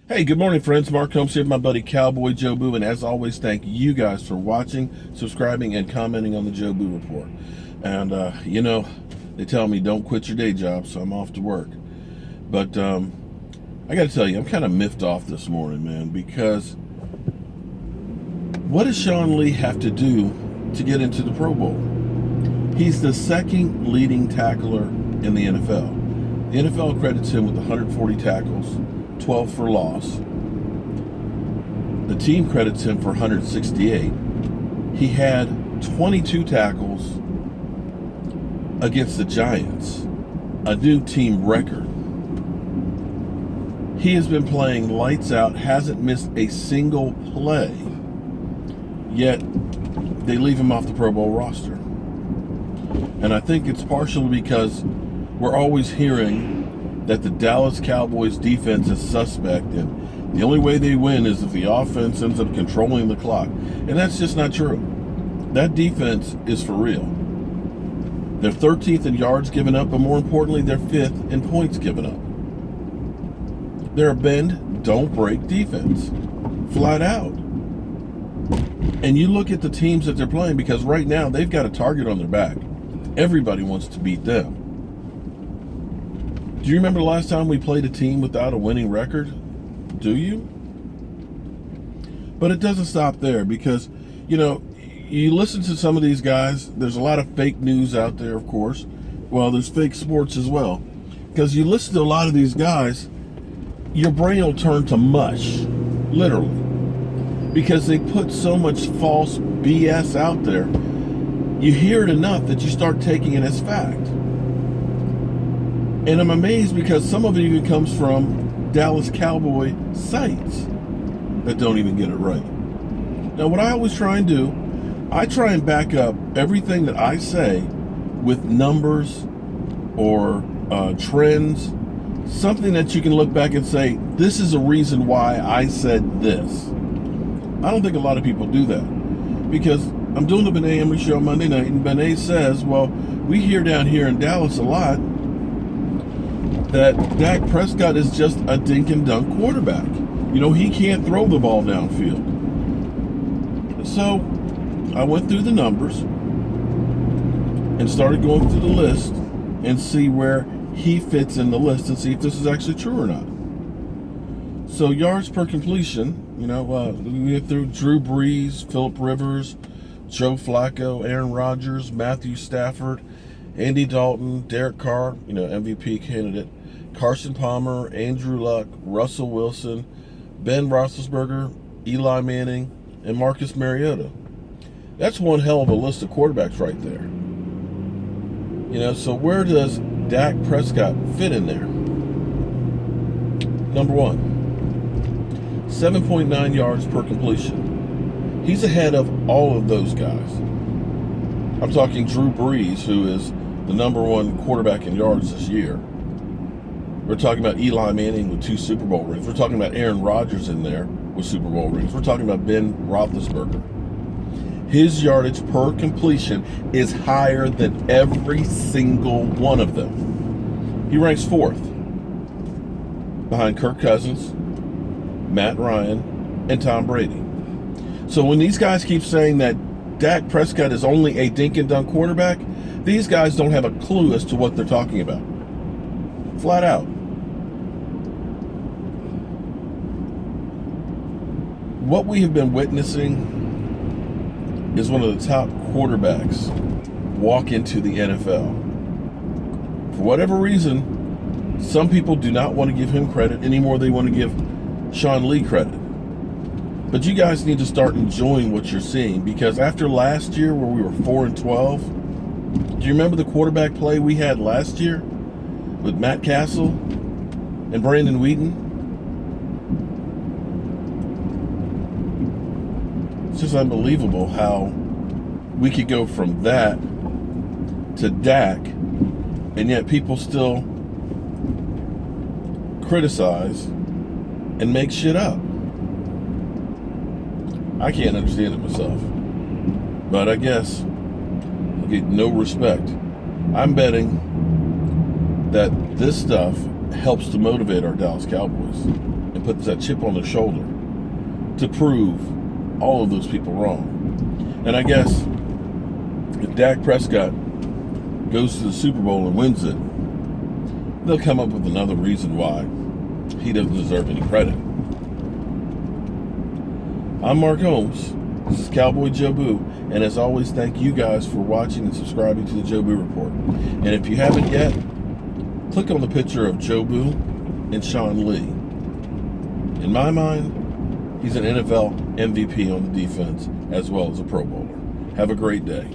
Hey, good morning, friends. Mark Combs here with my buddy Cowboy Joe Boo, and as always, thank you guys for watching, subscribing, and commenting on the Joe Boo Report. And, they tell me don't quit your day job, so I'm off to work. But I got to tell you, I'm kind of miffed off this morning, man, because what does Shawn Lee have to do to get into the Pro Bowl? He's the second leading tackler in the NFL. The NFL credits him with 140 tackles, 12 for loss. The team credits him for 168. He had 22 tackles against the Giants, a new team record. He has been playing lights out, hasn't missed a single play, yet they leave him off the Pro Bowl roster. And I think it's partially because we're always hearing that the Dallas Cowboys defense is suspect, and the only way they win is if the offense ends up controlling the clock. And that's just not true. That defense is for real. They're 13th in yards given up, but more importantly, they're 5th in points given up. They're a bend, don't break defense. Flat out. And you look at the teams that they're playing, because right now they've got a target on their back. Everybody wants to beat them. Do you remember the last time we played a team without a winning record? Do you? But it doesn't stop there, because, you listen to some of these guys, there's a lot of fake news out there, of course. Well, there's fake sports as well. Because you listen to a lot of these guys, your brain will turn to mush, literally. Because they put so much false BS out there, you hear it enough that you start taking it as fact. And I'm amazed because some of it even comes from Dallas Cowboy sites that don't even get it right. Now, what I always try and do, I try and back up everything that I say with numbers or trends, something that you can look back and say, this is a reason why I said this. I don't think a lot of people do that, because I'm doing the Benet Emery show Monday night, and Benet says, well, we hear down here in Dallas a lot that Dak Prescott is just a dink and dunk quarterback. He can't throw the ball downfield. So I went through the numbers and started going through the list and see where he fits in the list and see if this is actually true or not. So yards per completion, we went through Drew Brees, Phillip Rivers, Joe Flacco, Aaron Rodgers, Matthew Stafford, Andy Dalton, Derek Carr, MVP candidate, Carson Palmer, Andrew Luck, Russell Wilson, Ben Roethlisberger, Eli Manning, and Marcus Mariota. That's one hell of a list of quarterbacks right there. So where does Dak Prescott fit in there? Number one, 7.9 yards per completion. He's ahead of all of those guys. I'm talking Drew Brees, who is the number one quarterback in yards this year. We're talking about Eli Manning with 2 Super Bowl rings. We're talking about Aaron Rodgers in there with Super Bowl rings. We're talking about Ben Roethlisberger. His yardage per completion is higher than every single one of them. He ranks 4th behind Kirk Cousins, Matt Ryan, and Tom Brady. So when these guys keep saying that Dak Prescott is only a dink and dunk quarterback, these guys don't have a clue as to what they're talking about. Flat out. What we have been witnessing is one of the top quarterbacks walk into the NFL. For whatever reason, some people do not want to give him credit anymore. They want to give Shawn Lee credit. But you guys need to start enjoying what you're seeing, because after last year where we were 4-12, do you remember the quarterback play we had last year with Matt Castle and Brandon Wheaton? It's just unbelievable how we could go from that to Dak, and yet people still criticize and make shit up. I can't understand it myself. But I guess I'll get no respect. I'm betting that this stuff helps to motivate our Dallas Cowboys and puts that chip on their shoulder to prove all of those people wrong. And I guess if Dak Prescott goes to the Super Bowl and wins it, they'll come up with another reason why he doesn't deserve any credit. I'm Mark Holmes. This is Cowboy Joe Boo. And as always, thank you guys for watching and subscribing to the Joe Boo Report. And if you haven't yet, click on the picture of Joe Boo and Shawn Lee. In my mind, he's an NFL MVP on the defense as well as a Pro Bowler. Have a great day.